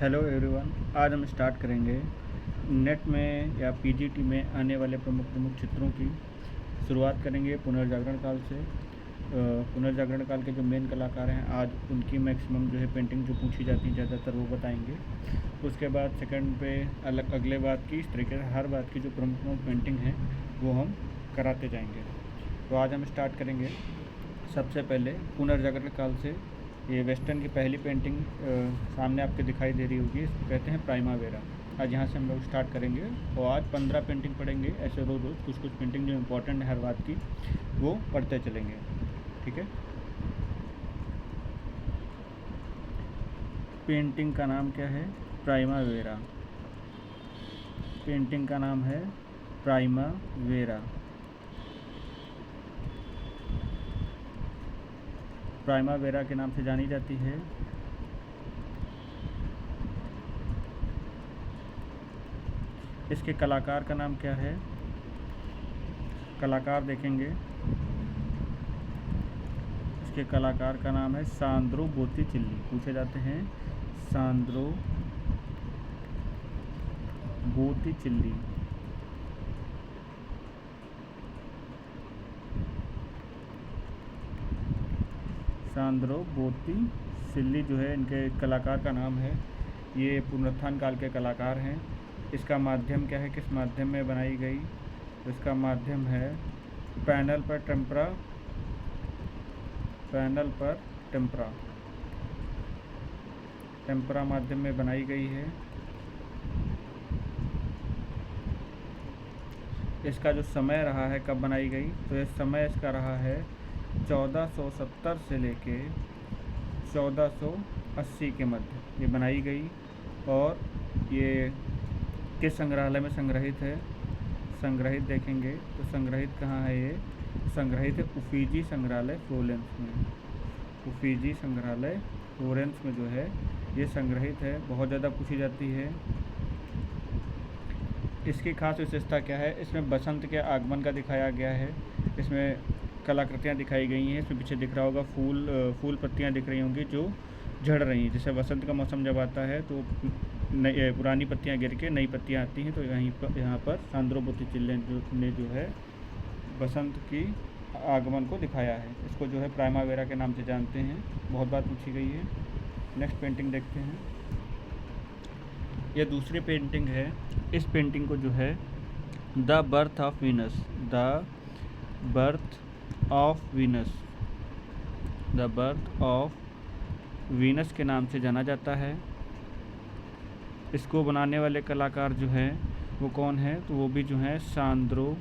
Hello everyone, आज हम start करेंगे नेट में या पीजीटी में आने वाले प्रमुख चित्रों की शुरुआत करेंगे पुनर्जागरण काल से। पुनर्जागरण काल के जो मेन कलाकार हैं आज उनकी मैक्सिमम जो है पेंटिंग जो पूछी जाती है ज़्यादातर वो बताएंगे। उसके बाद सेकंड पे अगले बात की, इस तरीके से हर बात की जो प्रमुख पेंटिंग है वो हम कराते जाएंगे। तो आज हम स्टार्ट करेंगे सबसे पहले पुनर्जागरण काल से। ये वेस्टर्न की पहली पेंटिंग सामने आपके दिखाई दे रही होगी, इसको कहते हैं प्राइमावेरा। आज यहाँ से हम लोग स्टार्ट करेंगे और आज 15 पेंटिंग पढ़ेंगे। ऐसे रोज़ कुछ पेंटिंग जो इम्पोर्टेंट है हर बात की वो पढ़ते चलेंगे, ठीक है। पेंटिंग का नाम क्या है? प्राइमावेरा। पेंटिंग का नाम है प्राइमावेरा। प्राइमावेरा के नाम से जानी जाती है। इसके कलाकार का नाम क्या है? कलाकार देखेंगे, इसके कलाकार का नाम है सांद्रो बोत्तिचेल्ली। पूछे जाते हैं सांद्रो बोत्तिचेल्ली। सांद्रो बोत्तिचेल्ली जो है इनके कलाकार का नाम है। ये पुनरुत्थान काल के कलाकार हैं। इसका माध्यम क्या है, किस माध्यम में बनाई गई? तो इसका माध्यम है पैनल पर टेम्परा। पैनल पर टेम्परा, टेम्परा माध्यम में बनाई गई है। इसका जो समय रहा है कब बनाई गई, तो इस समय इसका रहा है 1470 से लेके 1480 के मध्य ये बनाई गई। और ये किस संग्रहालय में संग्रहित है? संग्रहित देखेंगे तो संग्रहित कहाँ है? ये संग्रहित है उफिजी संग्रहालय फ्लोरेंस में। उफिजी संग्रहालय फ्लोरेंस में जो है ये संग्रहित है। बहुत ज़्यादा पूछी जाती है। इसकी खास विशेषता क्या है? इसमें बसंत के आगमन का दिखाया गया है। इसमें कलाकृतियाँ दिखाई गई हैं। इसमें पीछे दिख रहा होगा फूल पत्तियाँ दिख रही होंगी जो झड़ रही हैं। जैसे बसंत का मौसम जब आता है तो पुरानी पत्तियाँ गिर के नई पत्तियाँ आती हैं। तो यहाँ पर सांद्रो बोत्तिचेल्ली ने जो है बसंत की आगमन को दिखाया है। इसको जो है प्राइमावेरा के नाम से जानते हैं। बहुत बार पूछी गई है। नेक्स्ट पेंटिंग देखते हैं। यह दूसरी पेंटिंग है। इस पेंटिंग को जो है the birth of Venus, the birth of Venus, the birth of Venus के नाम से जाना जाता है। इसको बनाने वाले कलाकार जो हैं वो कौन है? तो वो भी जो है सांद्रो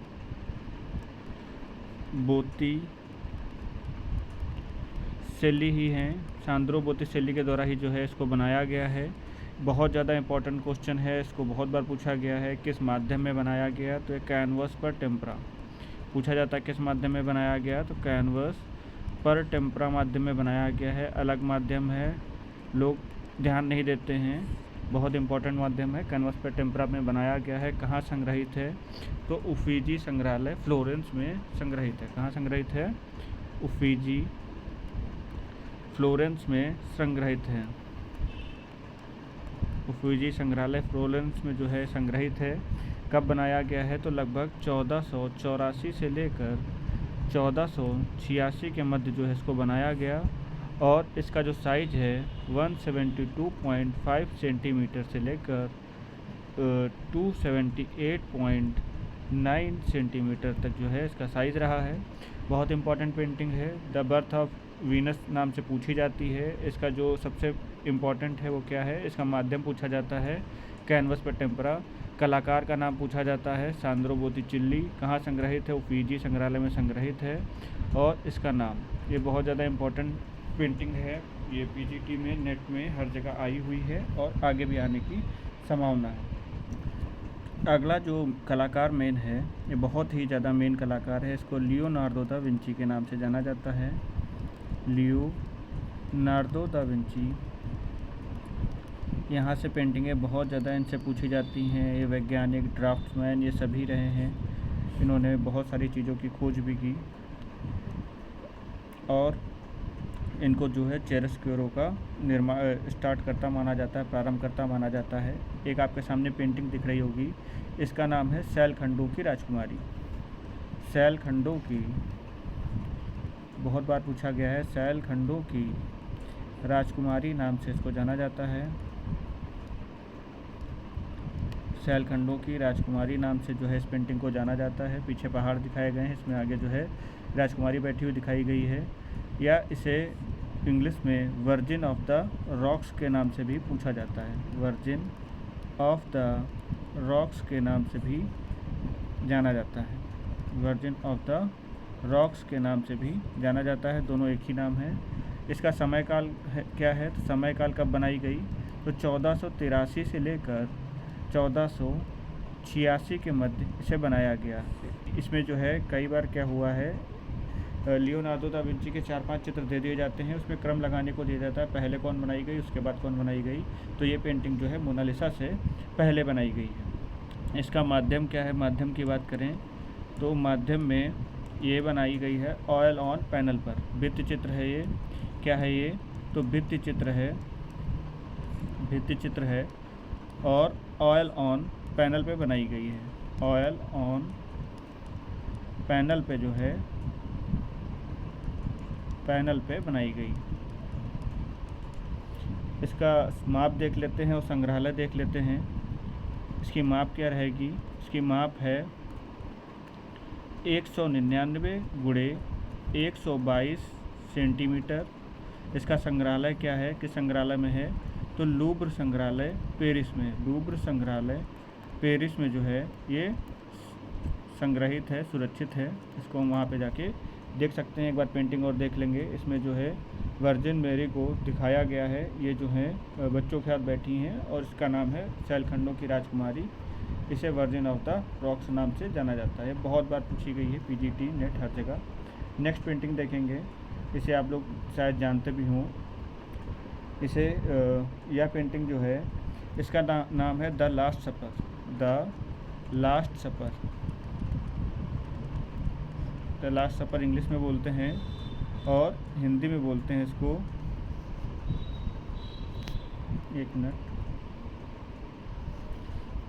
बोत्तिचेल्ली ही हैं। सांद्रो बोत्तिचेल्ली के द्वारा ही जो है इसको बनाया गया है। बहुत ज़्यादा इंपॉर्टेंट क्वेश्चन है, इसको बहुत बार पूछा गया है। किस माध्यम में बनाया गया? तो कैनवस पर टेम्परा पूछा जाता है। किस माध्यम में बनाया गया? तो कैनवस पर टेम्परा माध्यम में बनाया गया है। अलग माध्यम है, लोग ध्यान नहीं देते हैं। बहुत इंपॉर्टेंट माध्यम है। कैनवस पर टेम्परा में बनाया गया है। कहाँ संग्रहित है? तो उफिजी संग्रहालय फ्लोरेंस में संग्रहित है। कहाँ संग्रहित है? उफिजी फ्लोरेंस में संग्रहित है। उफिजी संग्रहालय फ्लोरेंस में जो है संग्रहित है। कब बनाया गया है? तो लगभग 1484 से लेकर 1486 के मध्य जो है इसको बनाया गया। और इसका जो साइज़ है 172.5 सेंटीमीटर से लेकर 278.9 सेंटीमीटर तक जो है इसका साइज़ रहा है। बहुत इंपॉर्टेंट पेंटिंग है। द बर्थ ऑफ वीनस नाम से पूछी जाती है। इसका जो सबसे इम्पॉर्टेंट है वो क्या है? इसका माध्यम पूछा जाता है कैनवस पर टेम्परा। कलाकार का नाम पूछा जाता है सांद्रो बोत्तिचेल्ली। कहाँ संग्रहित है? उफिजी संग्रहालय में संग्रहित है। और इसका नाम, ये बहुत ज़्यादा इम्पोर्टेंट पेंटिंग है। ये पीजीटी में, नेट में हर जगह आई हुई है और आगे भी आने की संभावना है। अगला जो कलाकार मेन है, ये बहुत ही ज़्यादा मेन कलाकार है। इसको लियोनार्दो दा विंची के नाम से जाना जाता है। Leonardo da Vinci. यहाँ से पेंटिंगें बहुत ज़्यादा इनसे पूछी जाती हैं। ये वैज्ञानिक, ड्राफ्ट्समैन, ये सभी रहे हैं। इन्होंने बहुत सारी चीज़ों की खोज भी की। और इनको जो है चियरस्क्यूरो का निर्माण स्टार्ट करता माना जाता है, प्रारंभ करता माना जाता है। एक आपके सामने पेंटिंग दिख रही होगी, इसका नाम है सैलखंडों की राजकुमारी। सैलखंडों की, बहुत बार पूछा गया है, सैलखंडों की राजकुमारी नाम से इसको जाना जाता है। सैलखंडों की राजकुमारी नाम से जो है इस पेंटिंग को जाना जाता है। पीछे पहाड़ दिखाए गए हैं, इसमें आगे जो है राजकुमारी बैठी हुई दिखाई गई है, या इसे इंग्लिश में वर्जिन ऑफ द रॉक्स के नाम से भी पूछा जाता है। वर्जिन ऑफ द रॉक्स के नाम से भी जाना जाता है। वर्जिन ऑफ द रॉक्स के नाम से भी जाना जाता है, दोनों एक ही नाम है। इसका समय काल क्या है, तो समय काल कब बनाई गई, तो 1483 से लेकर 1486 के मध्य इसे बनाया गया। इसमें जो है कई बार क्या हुआ है, लियोनार्डो दा विंची के 4-5 चित्र दे दिए जाते हैं, उसमें क्रम लगाने को दिया जाता है, पहले कौन बनाई गई, उसके बाद कौन बनाई गई। तो ये पेंटिंग जो है मोनालिसा से पहले बनाई गई है। इसका माध्यम क्या है, माध्यम की बात करें तो माध्यम में ये बनाई गई है ऑयल ऑन पैनल पर। भित्ति चित्र है ये, क्या है ये, तो भित्ति चित्र है, भित्ति चित्र है, और ऑयल ऑन पैनल पे बनाई गई है। ऑयल ऑन पैनल पे जो है, पैनल पे बनाई गई। इसका माप देख लेते हैं और संग्रहालय देख लेते हैं। इसकी माप क्या रहेगी, इसकी माप है 199 गुणे 122 सेंटीमीटर। इसका संग्रहालय क्या है, किस संग्रहालय में है, तो लूव्र संग्रहालय पेरिस में। लूव्र संग्रहालय पेरिस में जो है ये संग्रहित है, सुरक्षित है। इसको हम वहाँ पे जाके देख सकते हैं। एक बार पेंटिंग और देख लेंगे। इसमें जो है वर्जिन मेरी को दिखाया गया है, ये जो है बच्चों के साथ बैठी हैं, और इसका नाम है सैलखंडों की राजकुमारी। इसे वर्जिन ऑफ द रॉक्स नाम से जाना जाता है। बहुत बार पूछी गई है, पीजीटी नेट हर जगह। नेक्स्ट पेंटिंग देखेंगे, इसे आप लोग शायद जानते भी हों। इसे यह पेंटिंग जो है, इसका नाम है the last supper. The last supper, the last supper English में बोलते हैं, और हिंदी में बोलते हैं इसको, एक मिनट,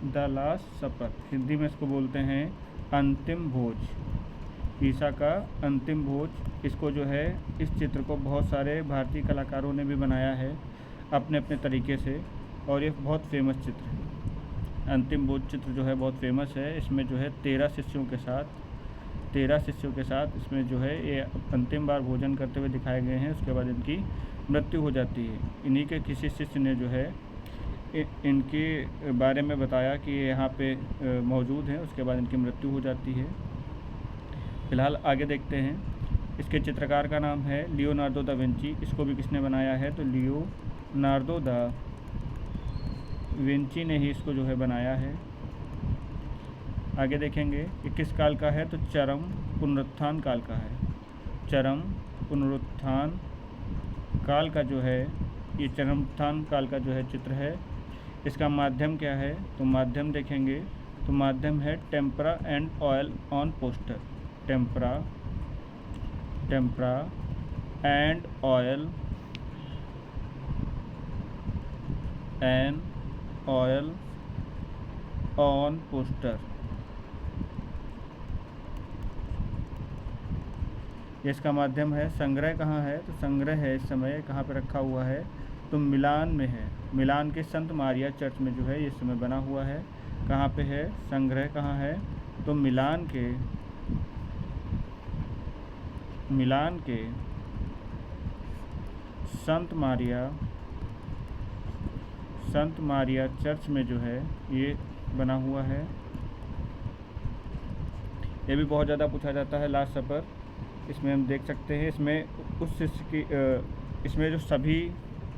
द लास्ट सपर हिंदी में इसको बोलते हैं अंतिम भोज। ईसा का अंतिम भोज। इसको जो है, इस चित्र को बहुत सारे भारतीय कलाकारों ने भी बनाया है अपने अपने तरीके से, और ये बहुत फेमस चित्र है। अंतिम भोज चित्र जो है बहुत फेमस है। इसमें जो है 13 शिष्यों के साथ इसमें जो है ये अंतिम बार भोजन करते हुए दिखाए गए हैं। उसके बाद इनकी मृत्यु हो जाती है। इन्हीं के किसी शिष्य ने जो है इनके बारे में बताया कि ये यहाँ पे मौजूद हैं। उसके बाद इनकी मृत्यु हो जाती है। फिलहाल आगे देखते हैं। इसके चित्रकार का नाम है लियोनार्डो दा विंची। इसको भी किसने बनाया है, तो लियोनार्डो दा विंची ने ही इसको जो है बनाया है। आगे देखेंगे कि किस काल का है, तो चरम पुनरुत्थान काल का है। चरम पुनरुत्थान काल का जो है, ये चरमोत्थान काल का जो है चित्र है। इसका माध्यम क्या है, तो माध्यम देखेंगे तो माध्यम है tempera and oil on poster. Tempera and oil on poster. ये इसका माध्यम है। संग्रह कहाँ है, तो संग्रह है इस समय कहाँ पे रखा हुआ है, तो मिलान में है। मिलान के संत मारिया चर्च में जो है ये इस समय बना हुआ है। कहाँ पे है संग्रह, कहाँ है, तो मिलान के संत मारिया चर्च में जो है ये बना हुआ है। ये भी बहुत ज़्यादा पूछा जाता है। लास्ट सपर, इसमें हम देख सकते हैं, इसमें उस शिष्य की इसमें जो सभी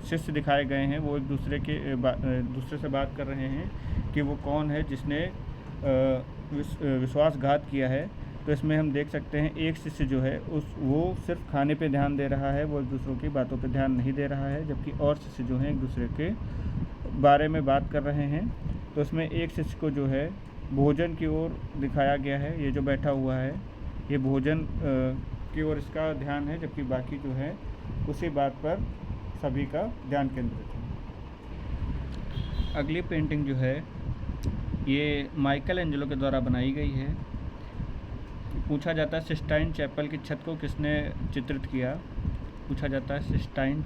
शिष्य दिखाए गए हैं वो एक दूसरे से बात कर रहे हैं कि वो कौन है जिसने विश्वासघात किया है। तो इसमें हम देख सकते हैं एक शिष्य जो है वो सिर्फ खाने पे ध्यान दे रहा है, वो एक दूसरों की बातों पे ध्यान नहीं दे रहा है, जबकि और शिष्य जो हैं एक दूसरे के बारे में बात कर रहे हैं। तो इसमें एक शिष्य को जो है भोजन की ओर दिखाया गया है। ये जो बैठा हुआ है ये भोजन की ओर इसका ध्यान है, जबकि बाकी जो है उसी बात पर सभी का ध्यान केंद्रित है। अगली पेंटिंग जो है ये माइकल एंजेलो के द्वारा बनाई गई है। पूछा जाता है सिस्टाइन चैपल की छत को किसने चित्रित किया। पूछा जाता है सिस्टाइन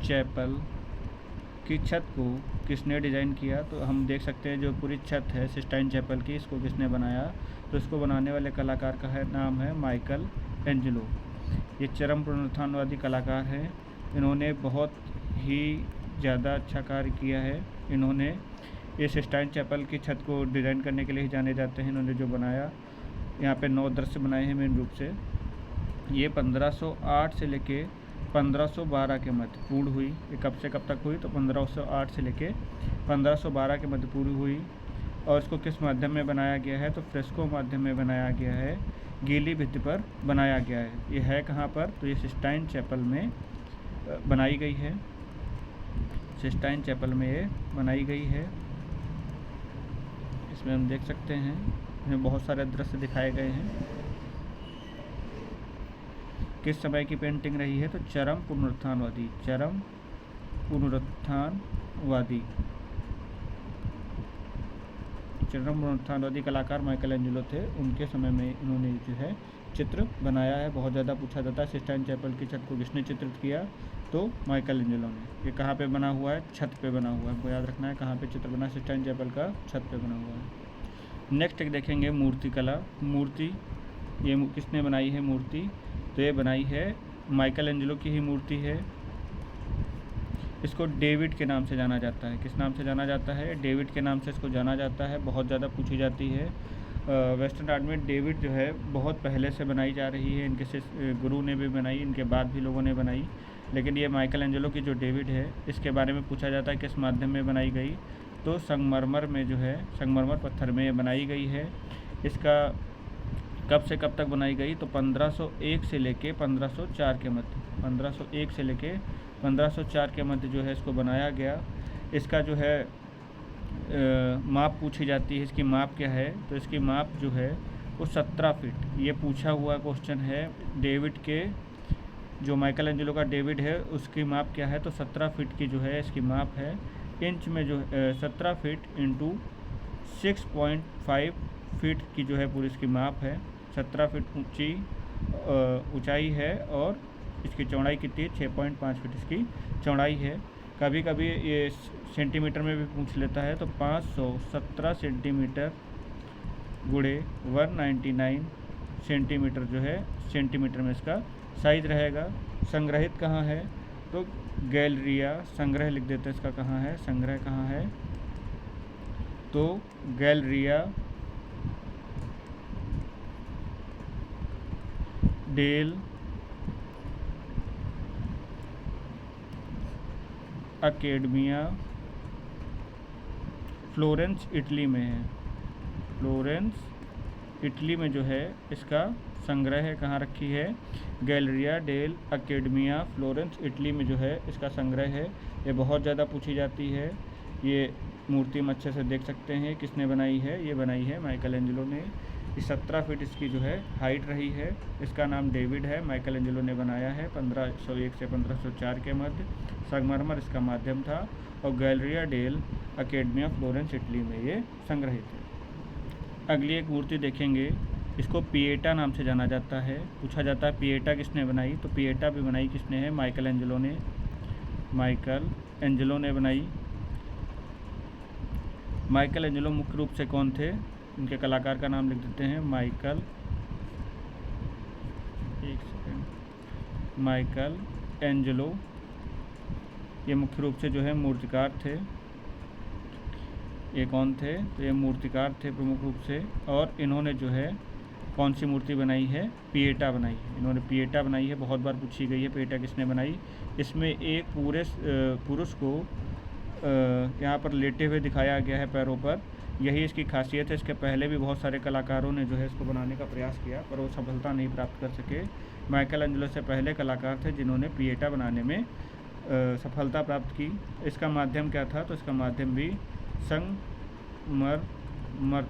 चैपल की छत को किसने डिज़ाइन किया। तो हम देख सकते हैं जो पूरी छत है सिस्टाइन चैपल की, इसको किसने बनाया। तो इसको बनाने वाले कलाकार का नाम है माइकल एंजेलो। ये चरम पुनरुत्थानवादी कलाकार हैं। इन्होंने बहुत ही ज़्यादा अच्छा कार्य किया है। इन्होंने ये सिस्टाइन चैपल की छत को डिज़ाइन करने के लिए ही जाने जाते हैं। इन्होंने जो बनाया, यहाँ पे 9 दृश्य बनाए हैं मेन रूप से। ये 1508 से लेके 1512 के मध्य पूर्ण हुई। ये कब से कब तक हुई, तो 1508 से लेके 1512 के मध्य पूरी हुई। और इसको किस माध्यम में बनाया गया है, तो फ्रेस्को माध्यम में बनाया गया है, गीली भित्ति पर बनाया गया है। ये है कहाँ पर, तो ये सिस्टाइन चैपल में बनाई गई है। सिस्टाइन चैपल में ये बनाई गई है। इसमें हम देख सकते हैं, इसमें बहुत सारे दृश्य दिखाए गए हैं। किस समय की पेंटिंग रही है, तो चरम पुनरुत्थानवादी कलाकार माइकल एंजेलो थे। उनके समय में इन्होंने जो है चित्र बनाया है। बहुत ज़्यादा पूछा जाता है सिस्टाइन चैपल की छत को किसने चित्रित किया, तो माइकल एंजेलो ने। ये कहाँ पे बना हुआ है, छत पे बना हुआ है। हमको याद रखना है कहाँ पे चित्र बना, सिस्टाइन चैपल का छत पे बना हुआ है। नेक्स्ट एक देखेंगे मूर्तिकला। मूर्ति ये किसने बनाई है मूर्ति, तो ये बनाई है माइकल एंजेलो की ही मूर्ति है। इसको डेविड के नाम से जाना जाता है। किस नाम से जाना जाता है, डेविड के नाम से इसको जाना जाता है। बहुत ज़्यादा पूछी जाती है। वेस्टर्न आर्ट में डेविड जो है बहुत पहले से बनाई जा रही है। इनके गुरु ने भी बनाई, इनके बाद भी लोगों ने बनाई। लेकिन ये माइकल एंजेलो की जो डेविड है, इसके बारे में पूछा जाता है किस माध्यम में बनाई गई, तो संगमरमर में जो है, संगमरमर पत्थर में ये बनाई गई है। इसका कब से कब तक बनाई गई, तो 1501 से लेके 1504 के मध्य, 1501 से लेके 1504 के मध्य जो है इसको बनाया गया। इसका जो है माप पूछी जाती है, इसकी माप क्या है, तो इसकी माप जो है वो 17 फीट। ये पूछा हुआ क्वेश्चन है। डेविड के जो माइकल एंजेलो का डेविड है उसकी माप क्या है, तो 17 फीट की जो है इसकी माप है। इंच में जो 17 फीट इंटू 6.5 फीट की जो है पूरी इसकी माप है। 17 फीट ऊंचाई है और इसकी चौड़ाई कितनी है, 6.5 फीट इसकी चौड़ाई है। कभी कभी ये सेंटीमीटर में भी पूछ लेता है, तो 517 सेंटीमीटर गुणे 199 सेंटीमीटर जो है सेंटीमीटर में इसका साइज रहेगा। संग्रहित कहाँ है, तो गैलरिया, संग्रह लिख देते हैं इसका कहाँ है, संग्रह कहाँ है, तो Galleria dell Accademia Florence Italy में है। फ्लोरेंस इटली में जो है इसका संग्रह है, कहाँ रखी है, Galleria dell Accademia Florence Italy में जो है इसका संग्रह है। ये बहुत ज़्यादा पूछी जाती है। ये मूर्ति हम अच्छे से देख सकते हैं किसने बनाई है, ये बनाई है माइकल एंजेलो ने। इस 17 फीट इसकी जो है हाइट रही है। इसका नाम डेविड है, माइकल एंजेलो ने बनाया है 1501 से 1504 के मध्य। संगमरमर इसका माध्यम था और Galleria dell Accademia Florence Italy में ये संग्रहित है। अगली एक मूर्ति देखेंगे, इसको पिएटा नाम से जाना जाता है। पूछा जाता है पिएटा किसने बनाई, तो पिएटा भी बनाई किसने है, माइकल एंजेलो ने। माइकल एंजेलो ने बनाई। माइकल एंजेलो मुख्य रूप से कौन थे, इनके कलाकार का नाम लिख देते हैं, माइकल एंजेलो। ये मुख्य रूप से जो है मूर्तिकार थे। ये कौन थे, तो ये मूर्तिकार थे प्रमुख रूप से। और इन्होंने जो है कौन सी मूर्ति बनाई है, पिएटा बनाई है। इन्होंने पिएटा बनाई है, बहुत बार पूछी गई है पिएटा किसने बनाई। इसमें एक पूरे पुरुष को यहाँ पर लेटे हुए दिखाया गया है पैरों पर। यही इसकी खासियत है। इसके पहले भी बहुत सारे कलाकारों ने जो है इसको बनाने का प्रयास किया पर वो सफलता नहीं प्राप्त कर सके। माइकल एंजेलो से पहले कलाकार थे जिन्होंने पिएटा बनाने में सफलता प्राप्त की। इसका माध्यम क्या था, तो इसका माध्यम भी संगमरमर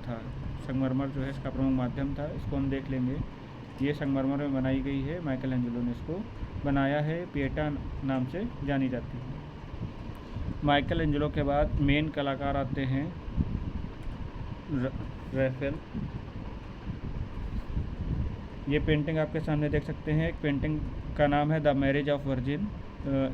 था। संगमरमर जो है इसका प्रमुख माध्यम था। इसको हम देख लेंगे। ये संगमरमर में बनाई गई है, माइकल एंजेलो ने इसको बनाया है, पिएटा नाम से जानी जाती है। माइकल एंजेलो के बाद मेन कलाकार आते हैं रैफेल। ये पेंटिंग आपके सामने देख सकते हैं, एक पेंटिंग का नाम है द मैरिज ऑफ वर्जिन।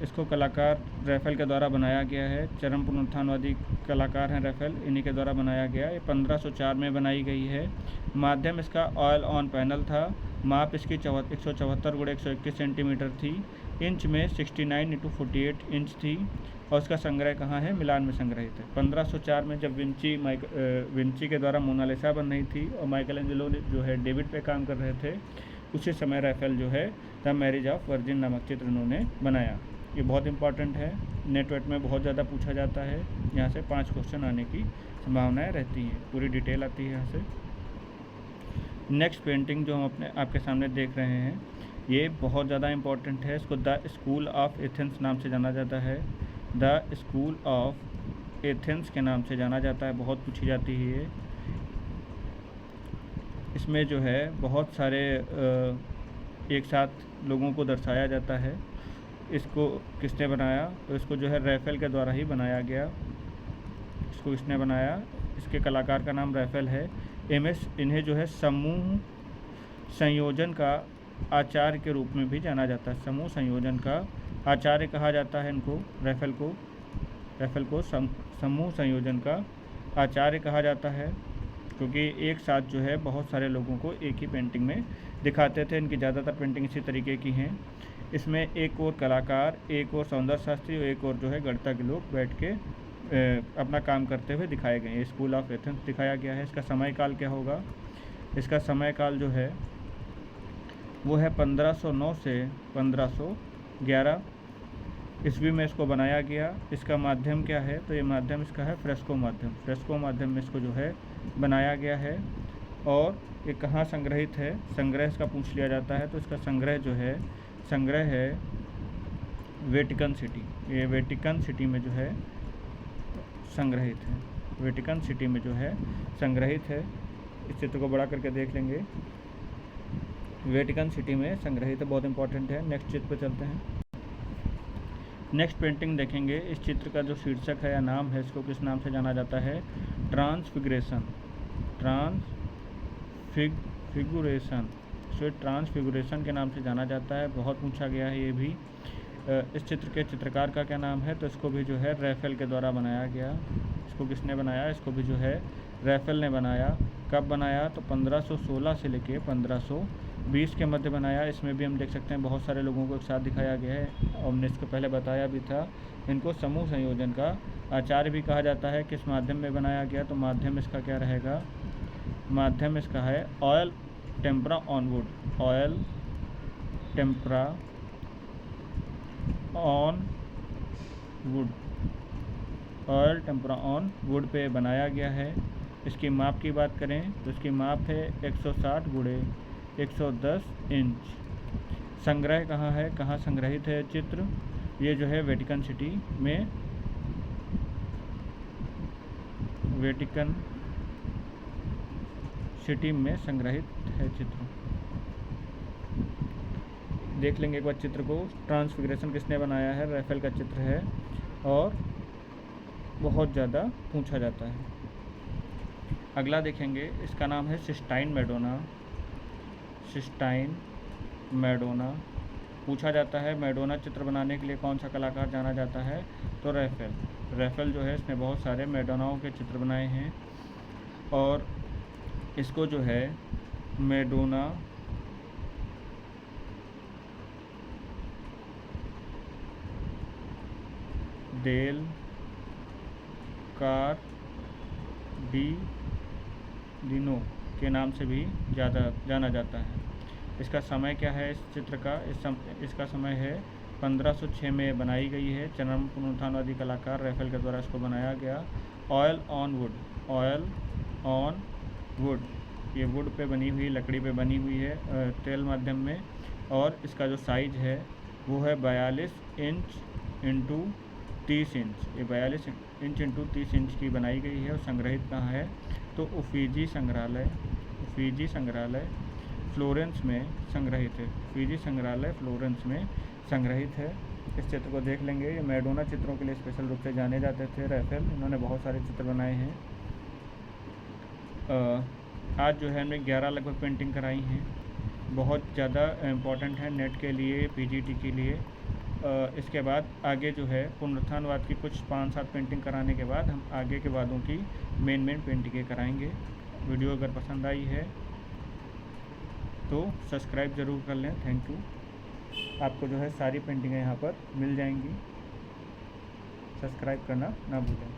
इसको कलाकार रैफेल के द्वारा बनाया गया है, चरम पुनरुत्थानवादी कलाकार हैं रैफेल, इन्हीं के द्वारा बनाया गया। ये 1504 में बनाई गई है। माध्यम इसका ऑयल ऑन पैनल था। माप इसकी 174 × 121 सेंटीमीटर थी। इंच में 69 × 48 इंच थी। और उसका संग्रह कहाँ है? मिलान में संग्रहित है। 1504 में जब विंची के द्वारा मोनालिसा बन रही थी और माइकल एंजेलो जो है डेविड पे काम कर रहे थे, उसी समय रैफेल जो है द मैरिज ऑफ वर्जिन नामक चित्र उन्होंने बनाया। ये बहुत इंपॉर्टेंट है, नेट वेट में बहुत ज़्यादा पूछा जाता है। यहाँ से 5 क्वेश्चन आने की संभावनाएं रहती हैं, पूरी डिटेल आती है यहाँ से। नेक्स्ट पेंटिंग जो हम आपके सामने देख रहे हैं, ये बहुत ज़्यादा इंपॉर्टेंट है। इसको द स्कूल ऑफ एथेंस नाम से जाना जाता है। द स्कूल ऑफ एथेंस के नाम से जाना जाता है, बहुत पूछी जाती है ये। इसमें जो है बहुत सारे एक साथ लोगों को दर्शाया जाता है। इसको किसने बनाया? तो इसको जो है रैफेल के द्वारा ही बनाया गया। इसको किसने बनाया? इसके कलाकार का नाम रैफेल है। इन्हें जो है समूह संयोजन का आचार्य के रूप में भी जाना जाता है। समूह संयोजन का आचार्य कहा जाता है इनको, रैफेल को समूह संयोजन का आचार्य कहा जाता है, क्योंकि एक साथ जो है बहुत सारे लोगों को एक ही पेंटिंग में दिखाते थे। इनकी ज़्यादातर पेंटिंग इसी तरीके की हैं। इसमें एक और कलाकार, एक और सौंदर्य शास्त्री और एक और जो है गणितज्ञ के लोग बैठ के अपना काम करते हुए दिखाए गए हैं। स्कूल ऑफ एथेंस दिखाया गया है। इसका समय काल क्या होगा? इसका समय काल जो है वो है 1509 से 1511 ईस्वी में इसको बनाया गया। इसका माध्यम क्या है? तो ये माध्यम इसका है फ्रेस्को माध्यम। फ्रेस्को माध्यम में इसको जो है बनाया गया है। और ये कहाँ संग्रहित है? संग्रह इसका पूछ लिया जाता है, तो इसका संग्रह जो है, संग्रह है वेटिकन सिटी। ये वेटिकन सिटी में जो है संग्रहित है। वेटिकन सिटी में जो है संग्रहित है। इस चित्र को बड़ा करके देख लेंगे। वेटिकन सिटी में संग्रहित है, बहुत इंपॉर्टेंट है। नेक्स्ट चित्र पर चलते हैं। नेक्स्ट पेंटिंग देखेंगे। इस चित्र का जो शीर्षक है या नाम है, इसको किस नाम से जाना जाता है? ट्रांसफिगरेशन। ट्रांसफिगुरेशन, इसे ट्रांसफिगुरेशन के नाम से जाना जाता है। बहुत पूछा गया है ये भी। इस चित्र के चित्रकार का क्या नाम है? तो इसको भी जो है रैफेल के द्वारा बनाया गया। इसको किसने बनाया? इसको भी जो है रैफेल ने बनाया। कब बनाया? तो 1516 से लेके 1520 के मध्य बनाया। इसमें भी हम देख सकते हैं बहुत सारे लोगों को एक साथ दिखाया गया है। और हमने इसको पहले बताया भी था, इनको समूह संयोजन का आचार्य भी कहा जाता है। किस माध्यम में बनाया गया? तो माध्यम इसका क्या रहेगा? माध्यम इसका है oil tempera on would. Oil tempera on would, oil tempera on would पे बनाया गया है। इसकी माप की बात करें तो इसकी माप है 160 × 110 इंच। संग्रह कहाँ है? कहाँ संग्रहित है चित्र? ये जो है वेटिकन सिटी में, वेटिकन सिटी में संग्रहित है चित्र। देख लेंगे एक बार चित्र को। ट्रांसफिगरेशन किसने बनाया है? रैफेल का चित्र है और बहुत ज़्यादा पूछा जाता है। अगला देखेंगे, इसका नाम है सिस्टाइन मैडोना। सिस्टाइन मैडोना पूछा जाता है। मैडोना चित्र बनाने के लिए कौन सा कलाकार जाना जाता है? तो रैफेल। रैफेल जो है इसने बहुत सारे मैडोनाओं के चित्र बनाए हैं। और इसको जो है मैडोना डेल कार्डिनो के नाम से भी जाना जाता है। इसका समय क्या है इस चित्र का? इसका समय है 1506 में बनाई गई है। चरम पुनरुत्थानवादी कलाकार रैफेल के द्वारा इसको बनाया गया। Oil on would, oil on would, ये वुड पे बनी हुई, लकड़ी पे बनी हुई है तेल माध्यम में। और इसका जो साइज है वो है 42 इंच × 30 इंच। ये 42 इंच × 30 इंच की बनाई गई है। और संग्रहित कहाँ है? तो उफीजी संग्रहालय, उफीजी संग्रहालय फ्लोरेंस में संग्रहित है। फिजी संग्रहालय फ्लोरेंस में संग्रहित है। इस चित्र को देख लेंगे। ये मैडोना चित्रों के लिए स्पेशल रूप से जाने जाते थे रैफेल, इन्होंने बहुत सारे चित्र बनाए हैं। आज जो है हमने 11 लगभग पेंटिंग कराई हैं। बहुत ज़्यादा इम्पॉर्टेंट है नेट के लिए, पीजीटी के लिए। इसके बाद आगे जो है पुनरुत्थानवाद की कुछ 5-7 पेंटिंग कराने के बाद हम आगे के वादों की मेन पेंटिंगें कराएंगे। वीडियो अगर पसंद आई है तो सब्सक्राइब ज़रूर कर लें। Thank you. आपको जो है सारी पेंटिंगें यहाँ पर मिल जाएंगी, सब्सक्राइब करना ना भूलें।